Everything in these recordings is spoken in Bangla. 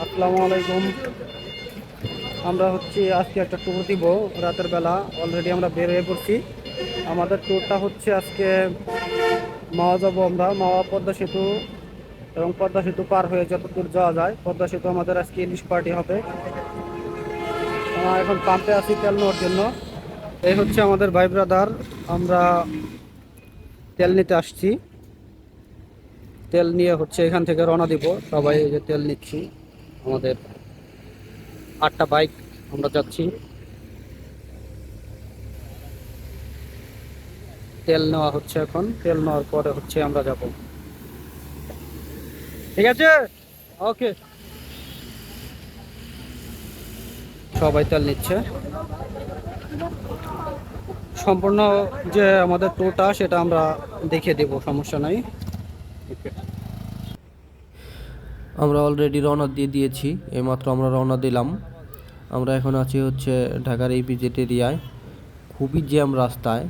আসসালামু আলাইকুম। আমরা আজকে একটা ট্যুর দিব রাতের বেলা। অলরেডি আমরা বের হয়ে পড়ছি। আমাদের ট্যুরটা আজকে মাওয়া যাব। আমরা মাওয়া পদ্মা সেতু এবং পদ্মা সেতু পার হয়ে যত দূর যাওয়া যায়। পদ্মা সেতু আমাদের আজকে ইলিশ পার্টি হবে। আমরা এখন পাম্পে আছি তেল নেওয়ার জন্য। এই আমাদের ভাই ব্রাদার। আমরা তেল নিতে আসছি। তেল নিয়ে এখান থেকে রওনা দিব। সবাই এই যে তেল নিচ্ছি। আমাদের 8টা বাইক আমরা যাচ্ছি। তেল নেওয়া এখন তেল নেওয়ার পরে আমরা যাব। ঠিক আছে, ওকে। সবাই তেল নিচ্ছে। সম্পূর্ণ যে আমাদের ট্যুরটা সেটা আমরা দেখিয়ে দেব, সমস্যা নাই। আমরা অলরেডি রওনা দিয়ে দিয়েছি, এইমাত্র আমরা রওনা দিলাম। আমরা এখন আছি ঢাকার ইপিজেড এরিয়ায়। খুবই জ্যাম রাস্তায়,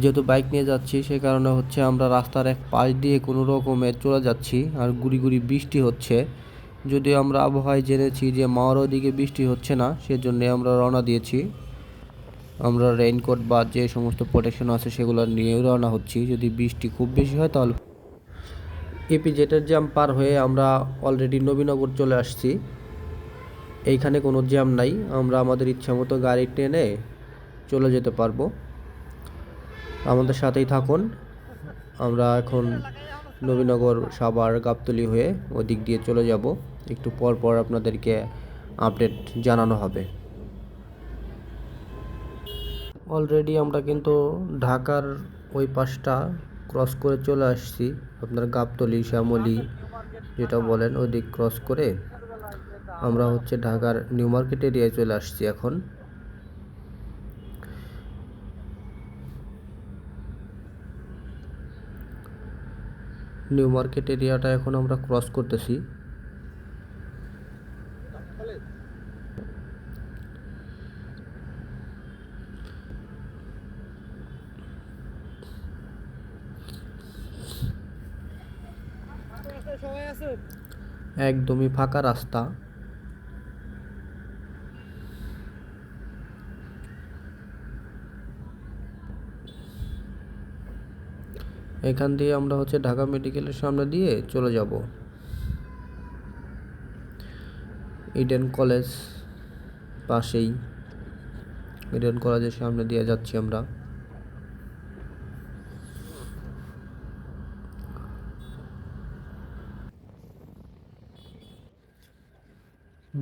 যেহেতু বাইক নিয়ে যাচ্ছি সে কারণে আমরা রাস্তার এক পাশ দিয়ে কোনো রকমে চলে যাচ্ছি। আর গুড়ি গুড়ি বৃষ্টি হচ্ছে, যদিও আমরা আবহাওয়ায় জেনেছি যে মাওয়ার ওদিকে বৃষ্টি হচ্ছে না, সেজন্যে আমরা রওনা দিয়েছি। আমরা রেইনকোট বা যে সমস্ত প্রোটেকশন আছে সেগুলো নিয়েও রওনা হচ্ছি। যদি বৃষ্টি খুব বেশি হয় তাহলে ইপিজেটের জ্যাম পার হয়ে আমরা অলরেডি নবীনগর চলে আসছি। এইখানে কোনো জ্যাম নাই, আমরা আমাদের ইচ্ছা মতো গাড়ি টেনে চলে যেতে পারবো। আমাদের সাথেই থাকুন। আমরা এখন নবীনগর, সাভার, গাবতলী হয়ে ওই দিক দিয়ে চলে যাব। একটু পর পর আপনাদেরকে আপডেট জানানো হবে। অলরেডি আমরা কিন্তু ঢাকার ওই পাশটা ক্রস করে চলে আসছি। আপনার গাবতলী, শ্যামলী যেটা বলেন ওই দিক ক্রস করে আমরা ঢাকার নিউ মার্কেট এরিয়ায় চলে আসছি এখন। নিউ মার্কেট এরিয়াটা এখন আমরা ক্রস করতেছি। একদমই ফাঁকা রাস্তা। এখান দিয়ে আমরা ঢাকা মেডিকেলের সামনে দিয়ে চলে যাব। ইডেন কলেজ পাশেই, ইডেন কলেজের সামনে দিয়ে যাচ্ছি আমরা।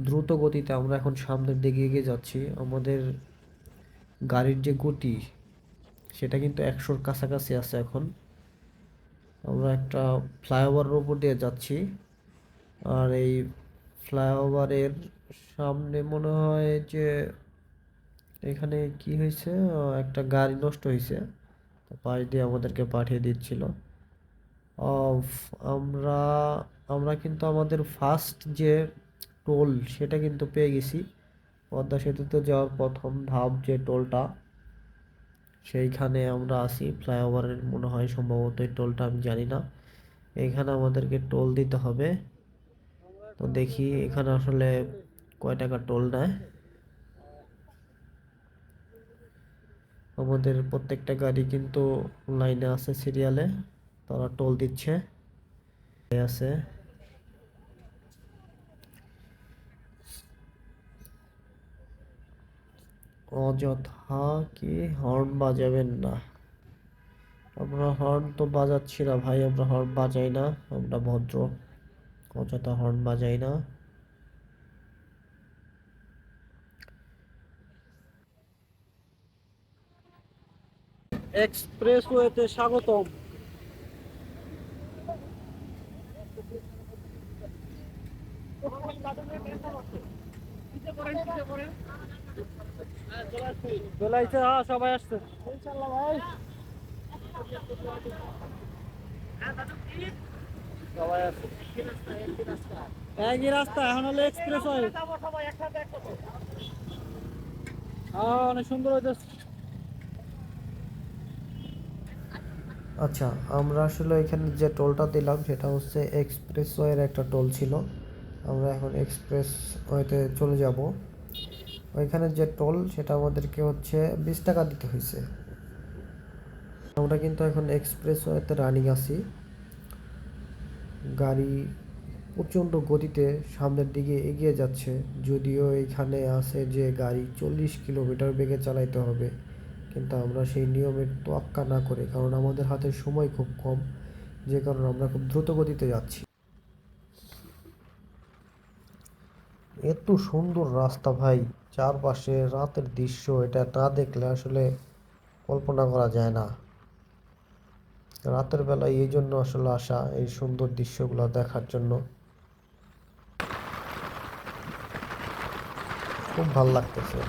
দ্রুত গতিতে আমরা এখন সামনের দিকে এগিয়ে যাচ্ছি। আমাদের গাড়ির যে গতি সেটা কিন্তু 100-র কাছাকাছি আছে এখন। আমরা একটা ফ্লাইওভারের উপর দিয়ে যাচ্ছি। আর এই ফ্লাইওভারের সামনে মনে হয় যে এখানে কি হয়েছে, একটা গাড়ি নষ্ট হয়েছে, পাশ দিয়ে আমাদেরকে পাঠিয়ে দিচ্ছিল। অফ আমরা আমরা কিন্তু আমাদের ফার্স্ট যে টোল সেটা কিন্তু পেয়ে গেছি। পদ্মা সেতুতে যাওয়ার প্রথম ধাপ যে টোলটা, সেইখানে আমরা আছি। ফ্লাইওভারের মনে হয় সম্ভবত এই টোলটা, আমি জানি না। এখানে আমাদেরকে টোল দিতে হবে। তো দেখি এখানে আসলে কয় টাকা টোল নেয়। আমাদের প্রত্যেকটা গাড়ি কিন্তু লাইনে আছে, সিরিয়ালে, তারা টোল দিচ্ছে। আছে অযথা কি হর্ন বাজাবেন না। আমরা হর্ন তো বাজাচ্ছি না ভাই, আমরা হর্ন বাজাই না, আমরা ভদ্র, অযথা হর্ন বাজাই না। এক্সপ্রেসওয়েতে স্বাগতম। চলে আসছে, হ্যাঁ সবাই আসছে ইনশাআল্লাহ ভাই। সবাই আসছে, একই রাস্তা। এখন হলো এক্সপ্রেস ওয়ে। হ্যাঁ, অনেক সুন্দর হইতেছে। আচ্ছা, আমরা আসলে এখানে যে টোলটা দিলাম সেটা এক্সপ্রেসওয়ের একটা টোল ছিল। আমরা এখন এক্সপ্রেস ওয়েতে চলে যাব। ওইখানে যে টোল সেটা আমাদেরকে হচ্ছে 20 টাকা দিতে হয়েছে। আমরা কিন্তু এখন এক্সপ্রেস ওয়েতে রানিং আছি। গাড়ি প্রচণ্ড গতিতে সামনের দিকে এগিয়ে যাচ্ছে, যদিও এখানে আছে যে গাড়ি 40 কিলোমিটার বেগে চালাইতে হবে, কিন্তু আমরা সেই নিয়মের তোয়াক্কা না করে, কারণ আমাদের হাতে সময় খুব কম, যে কারণে আমরা খুব দ্রুত গতিতে যাচ্ছি। এত সুন্দর রাস্তা ভাই, চারপাশে রাতের দৃশ্য, এটা না দেখলে আসলে কল্পনা করা যায় না। রাতের বেলায় এই জন্য আসলে আসা, এই সুন্দর দৃশ্যগুলো দেখার জন্য। খুব ভাল লাগতেছে।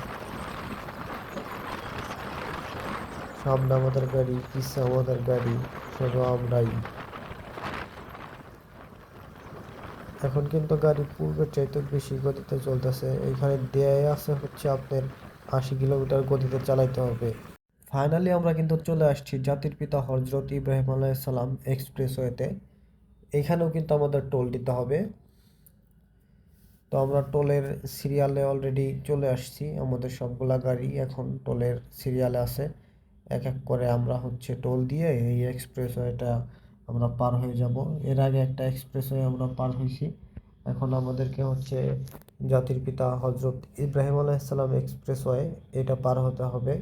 সামনে আমাদের গাড়ি, পিছে আমাদের গাড়ি, শুধু আমরাই। এখন কিন্তু গাড়ি পূর্বের চাইতে বেশি গতিতে চলতেছে। এইখানে দেয়া আছে হচ্ছে আপনার 80 কিলোমিটার গতিতে চালাইতে হবে। ফাইনালি আমরা কিন্তু চলে আসছি জাতির পিতা হযরত ইব্রাহিম আলাইহিস সালাম এক্সপ্রেসওয়েতে। এইখানেও কিন্তু আমাদের টোল দিতে হবে। তো আমরা টোলের সিরিয়ালে অলরেডি চলে আসছি। আমাদের সবগুলা গাড়ি এখন টোলের সিরিয়ালে আছে। এক এক করে আমরা হচ্ছে টোল দিয়ে এই এক্সপ্রেসওয়েটা আমরা পার হয়ে যাব। এর আগে একটা এক্সপ্রেসওয়ে আমরা পার হয়েছি। এখন আমাদেরকে হচ্ছে জাতির পিতা হযরত ইব্রাহিম আলাইহিস সালাম এক্সপ্রেসওয়ে, এটা পার হতে হবে।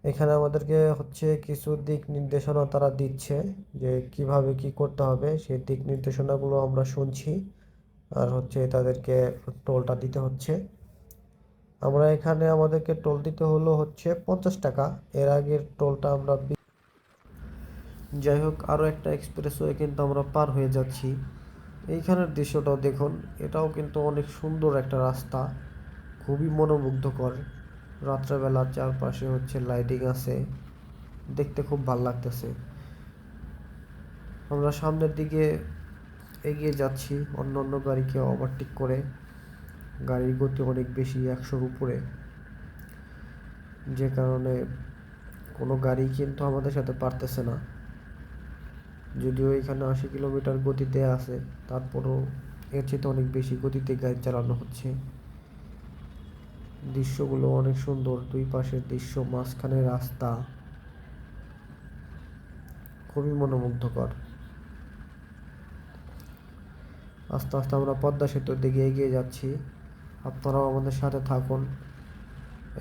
এখানে আমাদেরকে হচ্ছে কিছু দিক নির্দেশনা তারা দিচ্ছে যে কিভাবে কি করতে হবে, সেই দিক নির্দেশনাগুলো আমরা শুনছি। আর হচ্ছে তাদেরকে টোলটা দিতে হচ্ছে। আমরা এখানে আমাদেরকে টোল দিতে হলো হচ্ছে 50 টাকা। এর আগের টোলটা আমরা যাই হোক, আরও একটা এক্সপ্রেসওয়ে কিন্তু আমরা পার হয়ে যাচ্ছি। এইখানের দৃশ্যটাও দেখুন, এটাও কিন্তু অনেক সুন্দর একটা রাস্তা, খুবই মনোমুগ্ধকর। রাত্রেবেলা চারপাশে হচ্ছে লাইটিং আছে, দেখতে খুব ভালো লাগতেছে। আমরা সামনের দিকে এগিয়ে যাচ্ছি অন্য অন্য গাড়িকে ওভারটেক করে। গাড়ির গতি অনেক বেশি, 100-র উপরে, যে কারণে কোনো গাড়ি কিন্তু আমাদের সাথে পারতেছে না। যদিও এখানে 80 কিলোমিটার গতিতে আছে, তারপরও এর চেয়ে অনেক বেশি গতিতে গাড়ি চালানো হচ্ছে। দৃশ্যগুলো অনেক সুন্দর, দুই পাশের দৃশ্য, মাঝখানে রাস্তা, খুবই মনোমুগ্ধকর। আস্তে আস্তে আমরা পদ্মা সেতুর দিকে এগিয়ে যাচ্ছি। আপনারাও আমাদের সাথে থাকুন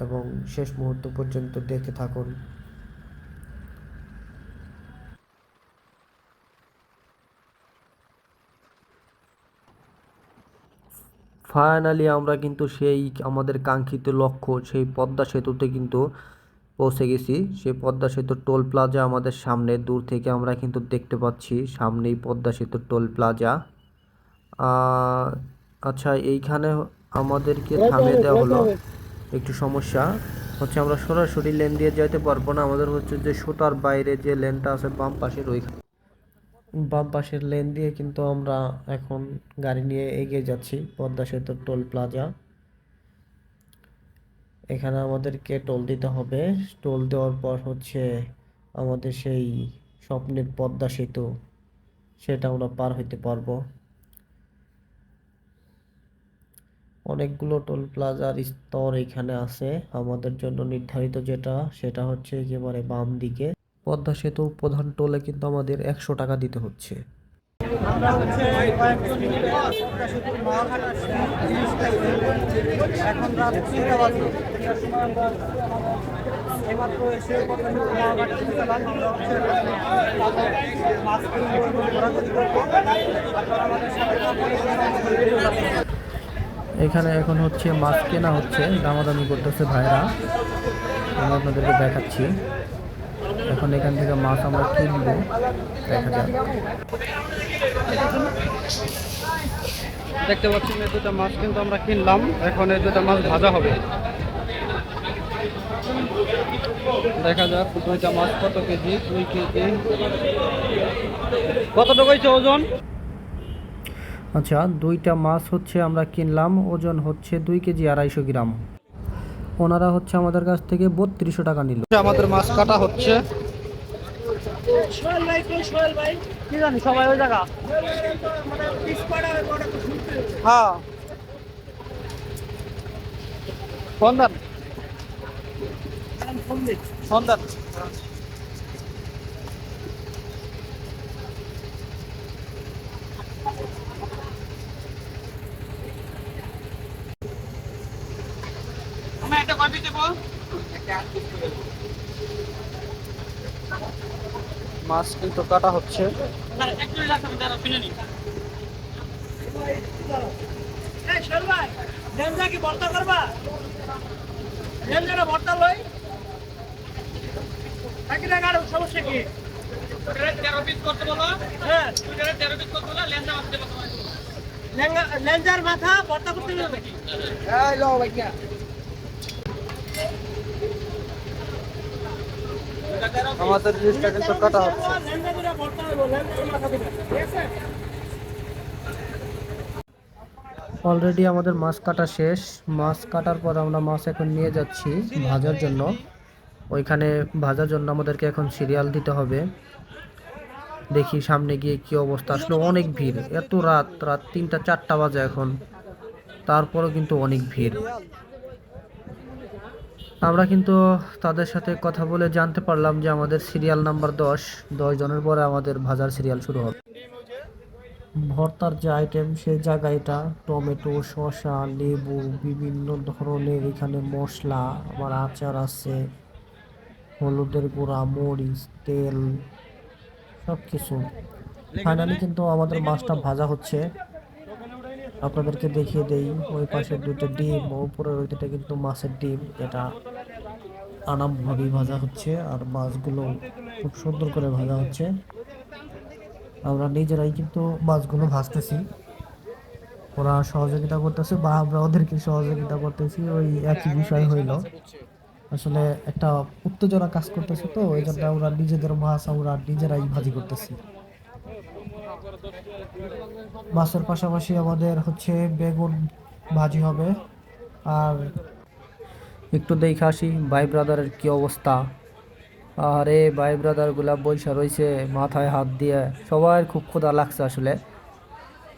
এবং শেষ মুহূর্ত পর্যন্ত দেখতে থাকুন। ফাইনালি আমরা কিন্তু সেই আমাদের কাঙ্ক্ষিত লক্ষ্য, সেই পদ্মা সেতুতে কিন্তু পৌঁছে গেছি। সেই পদ্মা সেতুর টোল প্লাজা আমাদের সামনে, দূর থেকে আমরা কিন্তু দেখতে পাচ্ছি সামনেই পদ্মা সেতুর টোল প্লাজা। আচ্ছা, এইখানে আমাদেরকে থামিয়ে দেওয়া হলো। একটু সমস্যা হচ্ছে, আমরা সরাসরি লেন দিয়ে যেতে পারবো না। আমাদের হচ্ছে যে সুতার বাইরে যে লেনটা আছে বাম পাশের লেন দিয়ে কিন্তু আমরা এখন গাড়ি নিয়ে এগিয়ে যাচ্ছি পদ্মা সেতুর টোল প্লাজা। এখানে আমাদেরকে টোল দিতে হবে। টোল দেওয়ার পর হচ্ছে আমাদের সেই স্বপ্নের পদ্মা সেতু, সেটা আমরা পার হইতে পারবো। অনেকগুলো টোল প্লাজার স্তর এখানে আছে। আমাদের জন্য নির্ধারিত যেটা, সেটা হচ্ছে একেবারে বাম দিকে। পদ্মা সেতুর প্রধান টোলে কিন্তু আমাদের 100 টাকা দিতে হচ্ছে। আমরা হচ্ছে কয়েকজন মিলে পদ্মা সেতুর মাছ এখন রাত 3টা বাজে। 3টার সময় আমরা এইমাত্র এসে পদ্মা সেতুর মাছ কাটতে গেলাম। আমরা হচ্ছে মাছ ঘোরাঘুরি করবো। আপনারা আমাদের সাথে থাকুন। এখানে এখন হচ্ছে মাছ কেনা হচ্ছে, দামাদামি করতেছে ভাইরা, আমি আপনাদেরকে দেখাচ্ছি। এখন এখান থেকে মাছ আমরা কিনবো, দেখা যাক। দেখতে পাচ্ছেন এই দুটা মাছ কিন্তু আমরা কিনলাম। এখন এই দুটা মাছ ভাজা হবে, দেখা যাক দুইটা মাছ কত কেজি। 2 কেজি কতটুকু হয়েছে ওজন? আচ্ছা, দুইটা মাছ হচ্ছে আমরা কিনলাম, ওজন হচ্ছে 2 কেজি 250 গ্রাম। ওনারা হচ্ছে আমাদের কাছ থেকে 3200 টাকা নিল। আমাদের মাছ কাটা হচ্ছে। কি জানি সবাই ওই জায়গা। হ্যাঁ সন্ধান সন্ধান। মাছ কিন্তু কাটা হচ্ছে। সমস্যা কি? 13 পিস করতে বলো। হ্যাঁ 13 পিস করতে বলো, লেঞ্জা মাছ দেবো তোমায়। লেঞ্জার মাথা ভর্তা করতে হবে নাকি? এই লো ভাইয়া। আমাদের জিনিসটা কিন্তু কাটা হচ্ছে। লেঞ্জা করে ভর্তা হবে, লেঞ্জার মাথা দিবে। ঠিক আছে? অলরেডি আমাদের মাছ কাটা শেষ। মাছ কাটার পর আমরা মাছ এখন নিয়ে যাচ্ছি ভাজার জন্য। ওইখানে ভাজার জন্য আমাদেরকে এখন সিরিয়াল দিতে হবে। দেখি সামনে গিয়ে কি অবস্থা। আসলে অনেক ভিড়, এত রাত, রাত 3টা 4টা বাজে এখন, তারপরও কিন্তু অনেক ভিড়। আমরা কিন্তু তাদের সাথে কথা বলে জানতে পারলাম যে আমাদের সিরিয়াল নাম্বার 10 জনের পরে আমাদের ভাজার সিরিয়াল শুরু হবে। ভর্তার যে আইটেম সেই জায়গাটা টমেটো, শসা, লেবু, বিভিন্ন ধরনের এখানে মশলা, আবার আচার আছে, হলুদের গুঁড়া, মরিচ, তেল, সব কিছু। ফাইনালি কিন্তু আমাদের মাছটা ভাজা হচ্ছে। আপনাদেরকে দেখিয়ে দেই, ওই পাশে দুটো ডিম, উপরের ওইটা কিন্তু মাছের ডিম, এটা আনামভাবেই ভাজা হচ্ছে। আর মাছগুলো খুব সুন্দর করে ভাজা হচ্ছে। আমরা নিজেরাই কিন্তু মাছগুলো ভাজতেছি, ওরা সহযোগিতা করতেছে বা আমরা ওদেরকে সহযোগিতা করতেছি, ওই একই বিষয় হইল। আসলে একটা উত্তেজনা কাজ করতেছে, তো এই জন্য আমরা নিজেদের মাছ আমরা নিজেরাই ভাজি করতেছি। মাছের পাশাপাশি আমাদের হচ্ছে বেগুন ভাজি হবে। আর একটু দেখে আসি ভাই ব্রাদারের কি অবস্থা। আরে ভাই ব্রাদার গুলা বৈশা রয়েছে মাথায় হাত দিয়ে, সবার খুব ক্ষুধা লাগছে আসলে।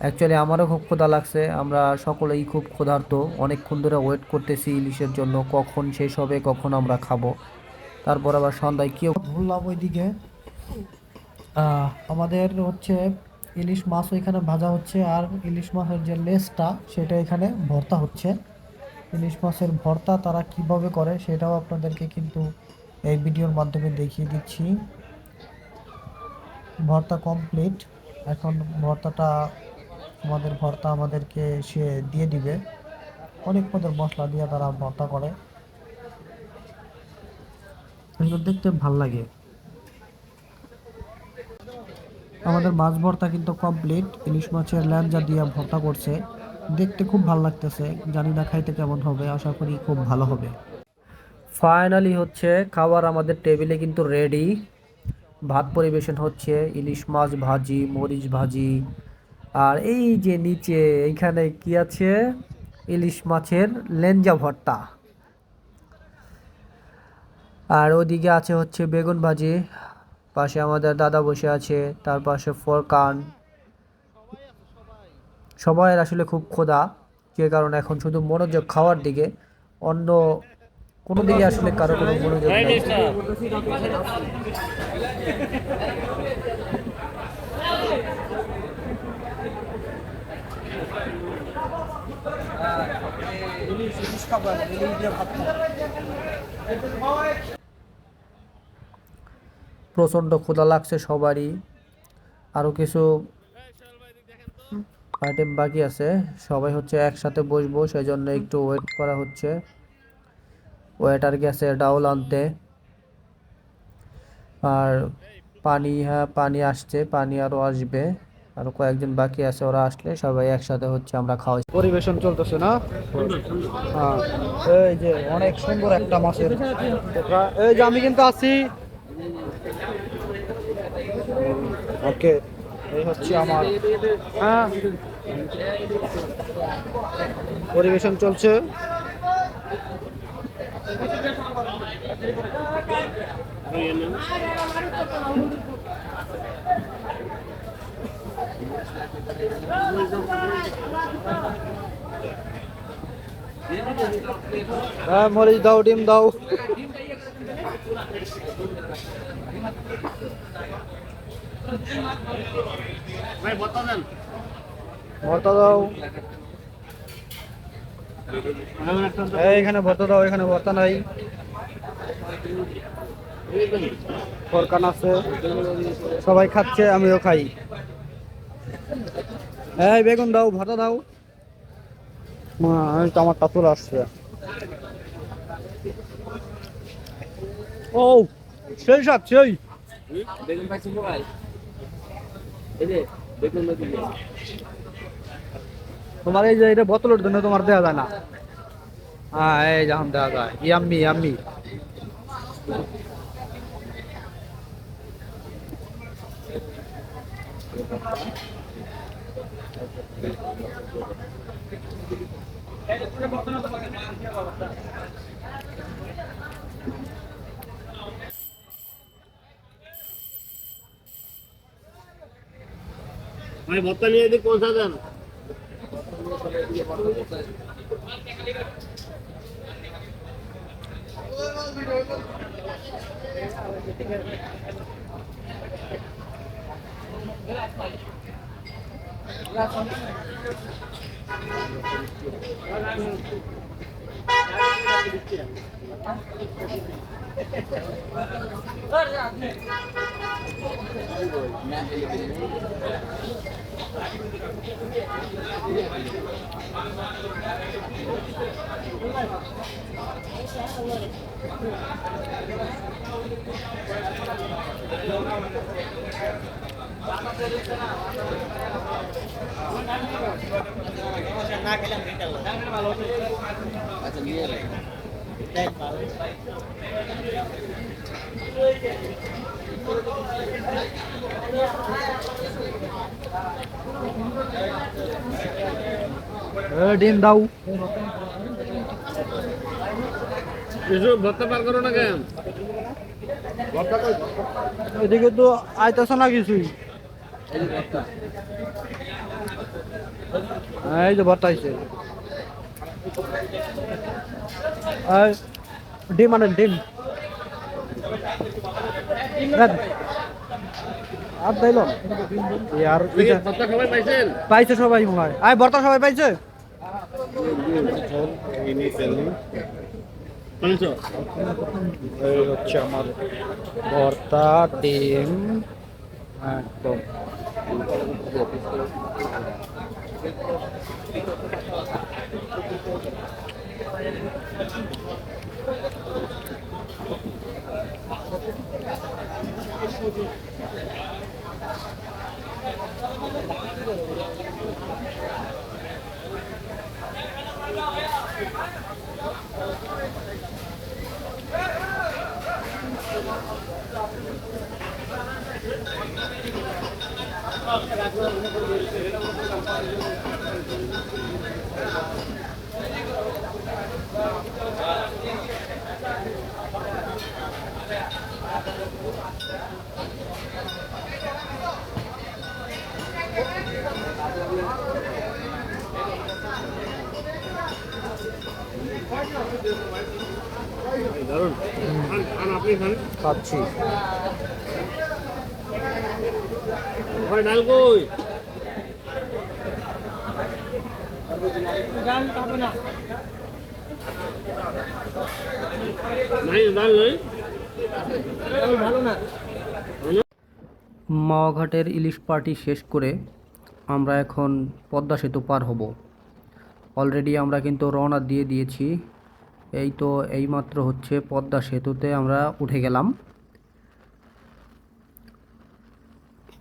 অ্যাকচুয়ালি আমারও খুব ক্ষুধা লাগছে, আমরা সকলেই খুব ক্ষুধার্ত। অনেকক্ষণ ধরে ওয়েট করতেছি ইলিশের জন্য, কখন শেষ হবে, কখন আমরা খাবো। তারপর আবার সন্ধ্যায় কি ভুললাম ওইদিকে আমাদের হচ্ছে ইলিশ মাছ এখানে ভাজা হচ্ছে, আর ইলিশ মাছের যে লেজটা সেটা এখানে ভর্তা হচ্ছে। ইলিশ মাছের ভর্তা তারা কিভাবে করে সেটাও আপনাদেরকে কিন্তু এই ভিডিওর মাধ্যমে দেখিয়ে দিচ্ছি। ভর্তা কমপ্লিট, এখন ভর্তাটা ভর্তা আমাদেরকে সে দিয়ে দিবে। অনেক পদের মশলা দিয়ে তারা ভর্তা করে, এগুলো দেখতে ভাল লাগে। আমাদের মাছ ভর্তা কিন্তু কমপ্লিট, ইলিশ মাছের ল্যাঞ্জা দিয়ে ভর্তা করছে, দেখতে খুব ভালো লাগতেছে। জানি না খাইতে কেমন হবে, আশা করি খুব ভালো হবে। ফাইনালি হচ্ছে খাবার আমাদের টেবিলে কিন্তু রেডি। ভাত পরিবেশন হচ্ছে, ইলিশ মাছ ভাজি, মরিচ ভাজি, আর এই যে নিচে এইখানে কি আছে, ইলিশ মাছের লেঞ্জা ভর্তা। আর ওদিকে আছে হচ্ছে বেগুন ভাজি, পাশে আমাদের দাদা বসে আছে, তার পাশে ফরকান। সবাই আসলে খুব ক্ষুধা, যে কারণে এখন শুধু মনোযোগ খাওয়ার দিকে, অন্য কোনো দিকে আসলে কারো কোনো মনোযোগ নেই। প্রচণ্ড ক্ষুধা লাগছে সবারই। আরও কিছু আইটেম বাকি আছে, সবাই হচ্ছে একসাথে বসবো, সেই জন্য একটু ওয়েট করা হচ্ছে। ওয়েটার গেছে ডাউল আনতে। আর পানি, হ্যাঁ পানি আসছে, পানি আরও আসবে, আরও কয়েকজন বাকি আছে, ওরা আসলে সবাই একসাথে হচ্ছে আমরা খাওয়াই। পরিবেশন চলতেছে না? হ্যাঁ এই যে অনেক সুন্দর একটা মাছের টুকরা। এই যে আমি কিন্তু আছি। ওকে, এই হচ্ছে আমার, হ্যাঁ পরিবেশন চলছে। হ্যাঁ, মরিচ দাও, ডিম দাও। ভর্তা দাও। এখানে ভর্তা দাও, এখানে ভর্তা নাই। ফরকান আছে, সবাই খাচ্ছে, আমিও খাই। এই বেগুন দাও, ভর্তা দাও। আমারটা চলে আসছে। ও সেই স্বাদ, সেই। বেগুন পাইছি ভাই, এই যে বেগুন নদী তোমার এই যে এটা বোতলের জন্য তোমার দেওয়া যায় না। হ্যাঁ, এই যখন দেওয়া যায়, ইয়াম্মি ইয়াম্মি। भाई भत्ता नहीं है कौन सा दें ডিম দাও। भत्ता पार करो ना क्या এদিকে তো আইতাছে না কিছুই। এই যে ভর্তা আইছে। ডিম আনেন, ডিম। আর দিল আর भत्ता सबाई पाइছেন পাইছে সবাই মনে হয়। আয় ভর্তা সবাই পাইছে। 500 এই হচ্ছে আমার ভর্তা, ডিম একদম। দারুন খান আপনি খান খাচ্ছি। ভাই ডাল কই ডাল পাবো না, নাই ডাল নাই ভালো না। মাওয়াঘাটের ইলিশ পার্টি শেষ করে আমরা এখন পদ্মা সেতু পার হব। অলরেডি আমরা কিন্তু রওনা দিয়ে দিয়েছি। এই তো এইমাত্র হচ্ছে পদ্মা সেতুতে আমরা উঠে গেলাম।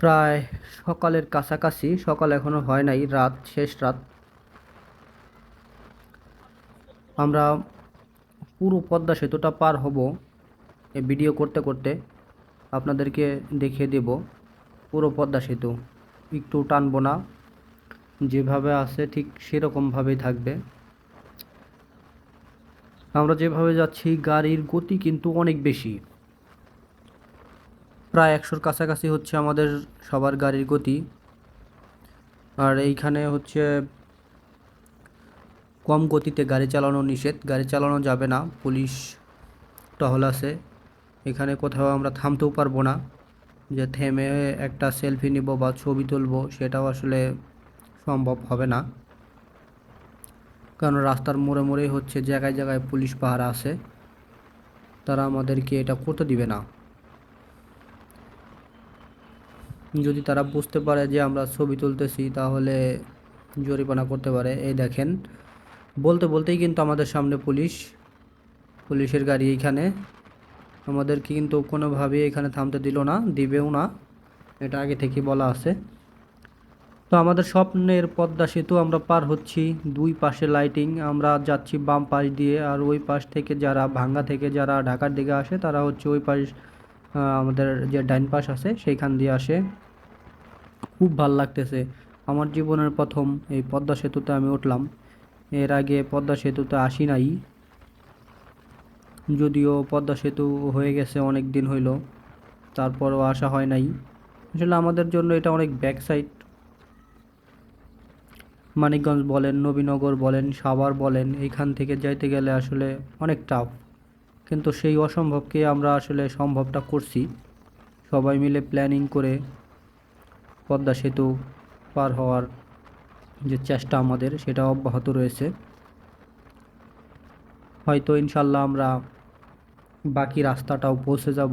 প্রায় সকালের কাছাকাছি, সকাল এখনো হয় নাই, রাত, শেষ রাত। আমরা পুরো পদ্মা সেতুটা পার হব। এই ভিডিও করতে করতে আপনাদেরকে দেখিয়ে দেব পুরো পদ্মা সেতু। একটু টানবো না, যেভাবে আছে ঠিক সেরকমভাবেই থাকবে। আমরা যেভাবে যাচ্ছি গাড়ির গতি কিন্তু অনেক বেশি, প্রায় 100-র কাছাকাছি হচ্ছে আমাদের সবার গাড়ির গতি। আর এইখানে হচ্ছে কম গতিতে গাড়ি চালানো নিষেধ, গাড়ি চালানো যাবে না, পুলিশ টহল আছে। এখানে কোথাও আমরা থামতেও পারবো না, যে থেমে একটা সেলফি নিব বা ছবি তুলবো সেটাও আসলে সম্ভব হবে না, কারণ রাস্তার মোড়ে মোড়ে হচ্ছে জায়গায় জায়গায় পুলিশ পাহারা আছে, তারা আমাদেরকে এটা করতে দিবে না। যদি তারা বুঝতে পারে যে আমরা ছবি তুলতেছি তাহলে জরিমানা করতে পারে। এই দেখেন, বলতে বলতেই কিন্তু আমাদের সামনে পুলিশের গাড়ি এইখানে, আমাদেরকে কিন্তু কোনোভাবেই এখানে থামতে দিল না, দিবেও না, এটা আগে থেকে বলা আছে। তো আমাদের স্বপ্নের পদ্মা সেতু আমরা পার হচ্ছি, দুই পাশে লাইটিং, আমরা যাচ্ছি বাম পাশ দিয়ে, আর ওই পাশ থেকে যারা ভাঙ্গা থেকে যারা ঢাকার দিকে আসে তারা হচ্ছে ওই পাশ, আমাদের যে ডাইন পাশ আছে সেইখান দিয়ে আসে। খুব ভাল লাগতেছে, আমার জীবনের প্রথম এই পদ্মা সেতুতে আমি উঠলাম, এর আগে পদ্মা সেতুতে আসি নাই, যদিও পদ্মা সেতু হয়ে গেছে অনেক দিন হইল, তারপরও আসা হয় নাই। আসলে আমাদের জন্য এটা অনেক ব্যাক সাইড, মানিকগঞ্জ বলেন, নবীনগর বলেন, সাভার বলেন, এইখান থেকে যাইতে গেলে আসলে অনেক টাফ, কিন্তু সেই অসম্ভবকে আমরা আসলে সম্ভবটা করছি, সবাই মিলে প্ল্যানিং করে পদ্মা সেতু পার হওয়ার যে চেষ্টা আমাদের সেটা অব্যাহত রয়েছে। হয়তো ইনশাল্লাহ আমরা বাকি রাস্তাটাও পৌঁছে যাব।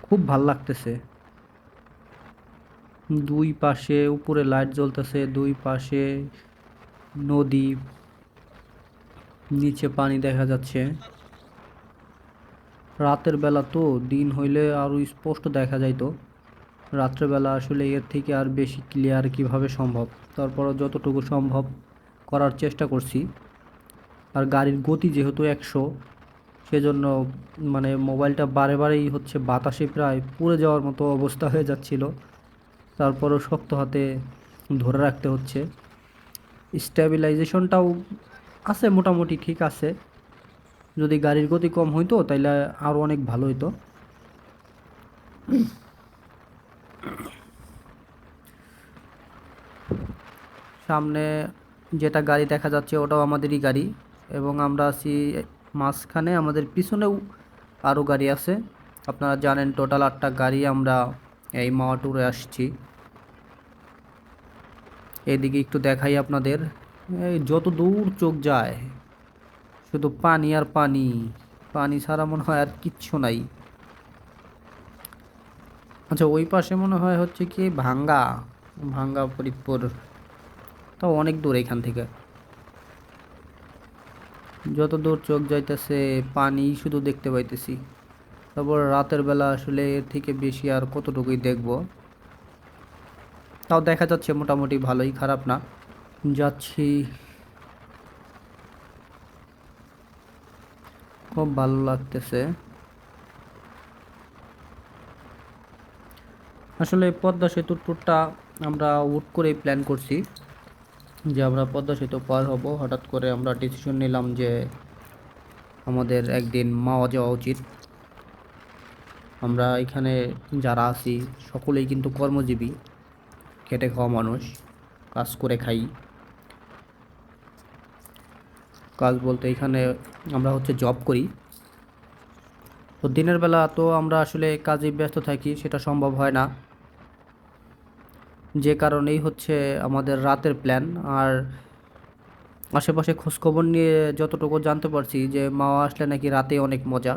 খুব ভাল লাগতেছে, দুই পাশে উপরে লাইট জ্বলতেছে, দুই পাশে নদী, নিচে পানি দেখা যাচ্ছে। রাতের বেলা তো, দিন হইলে আরও স্পষ্ট দেখা যাইতো, রাত্রেবেলা আসলে এর থেকে আর বেশি ক্লিয়ার কিভাবে সম্ভব, তারপরও যতটুকু সম্ভব করার চেষ্টা করছি। আর গাড়ির গতি যেহেতু 100, সেজন্য মানে মোবাইলটা বারে বারেই হচ্ছে বাতাসে প্রায় পুড়ে যাওয়ার মতো অবস্থা হয়ে যাচ্ছিল, তারপরও শক্ত হাতে ধরে রাখতে হচ্ছে। স্টেবিলাইজেশনটাও আছে মোটামুটি ঠিক আছে, যদি গাড়ির গতি কম হইতো তাইলে আরও অনেক ভালো হইতো। সামনে যেটা গাড়ি দেখা যাচ্ছে ওটাও আমাদেরই গাড়ি, এবং আমরা আছি মাঝখানে, আমাদের পিছনেও আরও গাড়ি আছে। আপনারা জানেন টোটাল 8টা গাড়ি আমরা এই মাওয়া ট্যুরে আসছি। এদিকে একটু দেখাই আপনাদের, এই যত দূর চোখ যায় শুধু পানি আর পানি, পানি ছাড়া মনে হয় আর কিচ্ছু নাই। আচ্ছা, ওই পাশে মনে হয় হচ্ছে কি ভাঙ্গা, ভাঙ্গা ফরিদপুর, তাও অনেক দূর এখান থেকে, যত দূর চোখ যাইতেছে পানি শুধু দেখতে পাইতেছি। তারপর রাতের বেলা আসলে এর থেকে বেশি আর কতটুকুই দেখব, তাও দেখা যাচ্ছে মোটামুটি ভালোই, খারাপ না। যাচ্ছি, খুব ভালো লাগতেছে। আসলে পদ্মা সেতুর ট্যুরটা আমরা হুট করেই প্ল্যান করছি, যে আমরা পদ্মা সেতু পার হব, হঠাৎ করে আমরা ডিসিশন নিলাম যে আমাদের একদিন মাওয়া যাওয়া উচিত। আমরা এখানে যারা আছি সকলেই কিন্তু কর্মজীবী, খেটে খাওয়া মানুষ, কাজ করে খাই। কাজ বলতে এখানে আমরা হচ্ছে জব করি, তো দিনের বেলা তো আমরা আসলে কাজে ব্যস্ত থাকি, সেটা সম্ভব হয় না, যে কারণেই হচ্ছে আমাদের রাতের প্ল্যান। আর আশেপাশে খোঁজখবর নিয়ে যতটুকু জানতে পারছি যে মাওয়া আসলে নাকি রাতে অনেক মজা,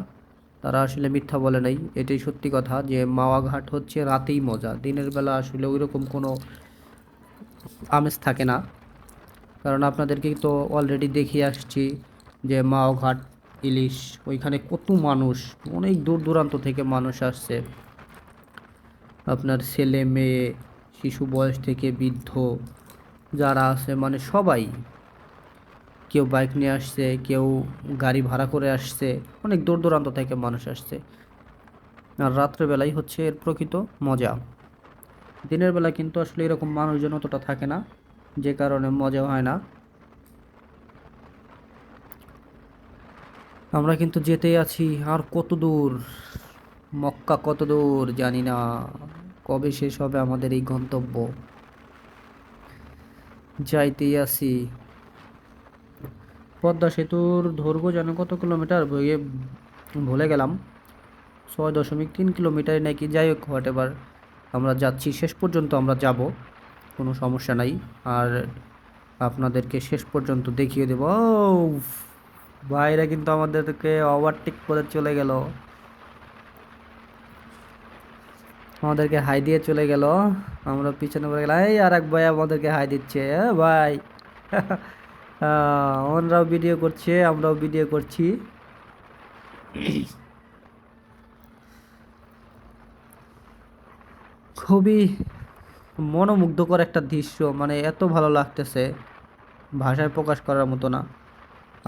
তারা আসলে মিথ্যা বলে নাই, এটাই সত্যি কথা যে মাওয়া ঘাট হচ্ছে রাতেই মজা, দিনের বেলা আসলে ওইরকম কোনো আমেজ থাকে না। কারণ আপনাদেরকে তো অলরেডি দেখিয়ে আসছি যে মাওয়া ঘাট, ইলিশ, ওইখানে কত মানুষ, অনেক দূর দূরান্ত থেকে মানুষ আসছে, আপনার ছেলে মেয়ে, শিশু বয়স থেকে বৃদ্ধ যারা আছে মানে সবাই, কেউ বাইক নিয়ে আসছে, কেউ গাড়ি ভাড়া করে আসছে, অনেক দূর দূরান্ত থেকে মানুষ আসছে। আর রাত্রেবেলাই হচ্ছে এর প্রকৃত মজা, দিনের বেলা কিন্তু আসলে এরকম মানুষজন অতটা থাকে না, যে কারণে মজা হয় না। আমরা কিন্তু যেতেই আছি, আর কত দূর, মক্কা কত দূর জানি না, কবে শেষ হবে আমাদের এই গন্তব্য? যাইতেই আছি। পদ্মা সেতুর দৈর্ঘ্য যেন কত কিলোমিটার ভুলে গেলাম, 6.3 কিলোমিটার নাকি। যাই হোক, হোয়াট এভার, আমরা যাচ্ছি, শেষ পর্যন্ত আমরা যাব, কোনো সমস্যা নাই। আর আপনাদেরকে শেষ পর্যন্ত দেখিয়ে দেব। ভাইরা কিন্তু আমাদেরকে ওভারটেক করে চলে গেল, আমাদেরকে হাই দিয়ে চলে গেল। আমরা পিছনে পড়ে গেলাম। এই আর এক ভাই আমাদেরকে হাই দিচ্ছে, ভাই। ওনারাও ভিডিও করছে, আমরাও ভিডিও করছি। খুবই মনোমুগ্ধকর একটা দৃশ্য, মানে এত ভালো লাগতেছে, ভাষায় প্রকাশ করার মতো না।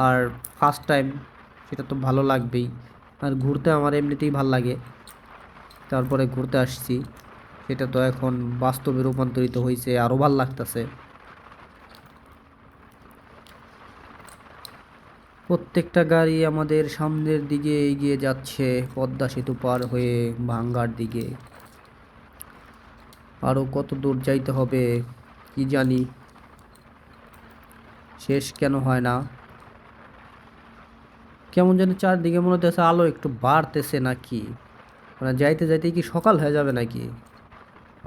আর ফার্স্ট টাইম, সেটা তো ভালো লাগবেই। আর ঘুরতে আমার এমনিতেই ভাল লাগে, তারপরে ঘুরতে আসছি, সেটা তো এখন বাস্তবে রূপান্তরিত হয়েছে, আরও ভাল লাগতেছে। প্রত্যেকটা গাড়ি আমাদের সামনের দিকে এগিয়ে যাচ্ছে, পদ্মা সেতু পার হয়ে ভাঙ্গার দিকে। আরও কত দূর যাইতে হবে কি জানি, শেষ কেন হয় না। কেমন যেন চারদিকে মনে হতেছে আলো একটু বাড়তেছে নাকি, মানে যাইতে যাইতে কি সকাল হয়ে যাবে নাকি?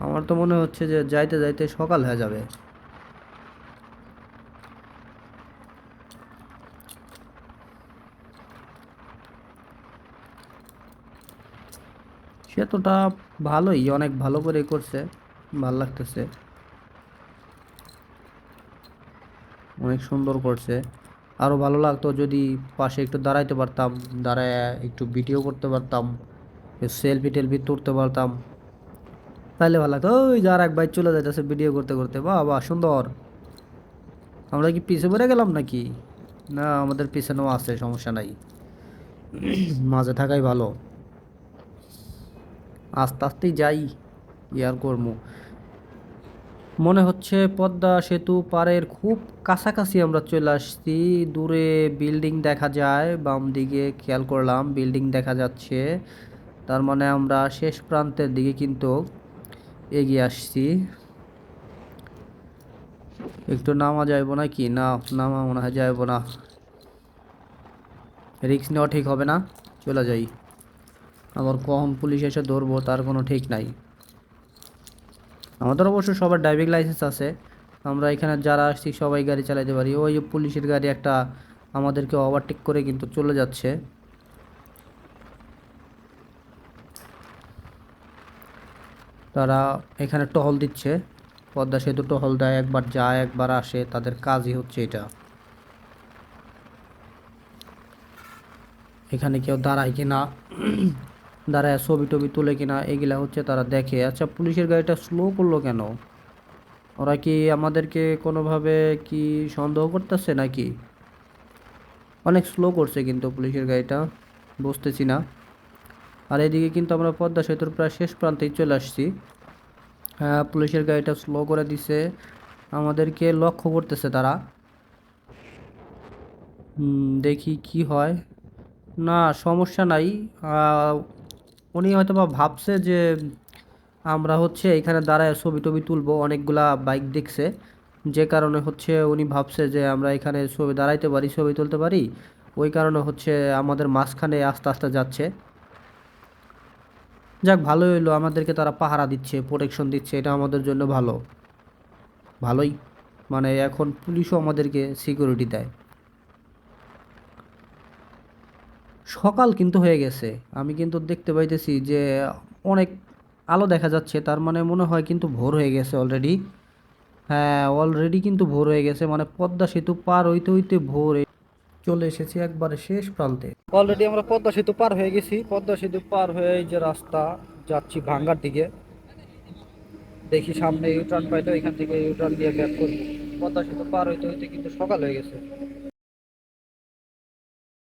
আমার তো মনে হচ্ছে যে যাইতে যাইতে সকাল হয়ে যাবে। সেতুটা ভালোই, অনেক ভালো করে করছে, ভাল লাগতেছে, অনেক সুন্দর করছে। আরও ভালো লাগতো যদি পাশে একটু দাঁড়াইতে পারতাম, দাঁড়ায় একটু ভিডিও করতে পারতাম, সেলফি টেলফি তুলতে পারতাম, তাহলে ভালো লাগতো। ওই যার এক বাইক চলে যাইতেছে ভিডিও করতে করতে, বাহ বাহ সুন্দর। আমরা কি পিছে পড়ে গেলাম নাকি? না, আমাদের পিছনেও আছে, সমস্যা নাই, মাঝে থাকাই ভালো। আস্তে আস্তেই যাই, ইয়ার করবো। মনে হচ্ছে পদ্মা সেতু পাড়ের খুব কাছাকাছি আমরা চলে আসছি। দূরে বিল্ডিং দেখা যায়, বাম দিকে খেয়াল করলাম বিল্ডিং দেখা যাচ্ছে, তার মানে আমরা শেষ প্রান্তের দিকে কিন্তু এগিয়ে আসছি। একটু নামা যাইব নাকি? না, নামা মনে হয় যাইব না, রিস্ক নেওয়া ঠিক হবে না, চলে যাই। আবার কখন পুলিশ এসে ধরবো তার কোনো ঠিক নাই। আমাদের অবশ্য সবার ড্রাইভিং লাইসেন্স আছে, আমরা এখানে যারা আসছি সবাই গাড়ি চালাতে পারি। ওই যে পুলিশের গাড়ি একটা আমাদেরকে ওভারটেক করে কিন্তু চলে যাচ্ছে। তারা এখানে টহল দিচ্ছে, পদ্মা সেতু টহল দেয়, একবার যায় একবার আসে, তাদের কাজই হচ্ছে এটা। এখানে কেউ দাঁড়ায় কিনা, দাঁড়ায় ছবি টবি তুলে কিনা, এগুলা হচ্ছে তারা দেখে। আচ্ছা, পুলিশের গাড়িটা স্লো করলো কেন? ওরা কি আমাদেরকে কোনোভাবে কি সন্দেহ করতেছে নাকি? অনেক স্লো করছে কিন্তু পুলিশের গাড়িটা, বুঝতেছি না। আর এদিকে কিন্তু আমরা পদ্মা সেতুর প্রায় শেষ প্রান্তেই চলে আসছি। হ্যাঁ, পুলিশের গাড়িটা স্লো করে দিছে, আমাদেরকে লক্ষ্য করতেছে তারা। দেখি কি হয়। না, সমস্যা নাই। উনি হয়তো বা ভাবছে যে আমরা হচ্ছে এখানে দাঁড়ায় ছবি টবি তুলবো, অনেকগুলা বাইক দেখছে, যে কারণে হচ্ছে উনি ভাবছে যে আমরা এখানে ছবি দাঁড়াইতে পারি, ছবি তুলতে পারি, ওই কারণে হচ্ছে আমাদের মাঝখানে আস্তে আস্তে যাচ্ছে। যাক, ভালোই হইলো, আমাদেরকে তারা পাহারা দিচ্ছে, প্রোটেকশন দিচ্ছে, এটা আমাদের জন্য ভালো, ভালোই। মানে এখন পুলিশও আমাদেরকে সিকিউরিটি দেয়। সকাল কিন্তু হয়ে গেছে, আমি কিন্তু দেখতে পাইতেছি যে অনেক আলো দেখা যাচ্ছে, তার মানে মনে হয় কিন্তু ভোর হয়ে গেছে অলরেডি। হ্যাঁ, অলরেডি কিন্তু ভোর হয়ে গেছে, মানে পদ্মা সেতু পার হইতে হইতে ভোর চলে এসেছি একবারে শেষ প্রান্তে। অলরেডি আমরা পদ্মা সেতু পার হয়ে গেছি। পদ্মা সেতু পার হয়ে এই যে রাস্তা, যাচ্ছি ভাঙ্গার দিকে। দেখি সামনে ইউটার্ন পাইলে এখান থেকে ইউটার্ন দিয়ে ব্যাক করি। পদ্মা সেতু পার হইতে হইতে কিন্তু সকাল হয়ে গেছে।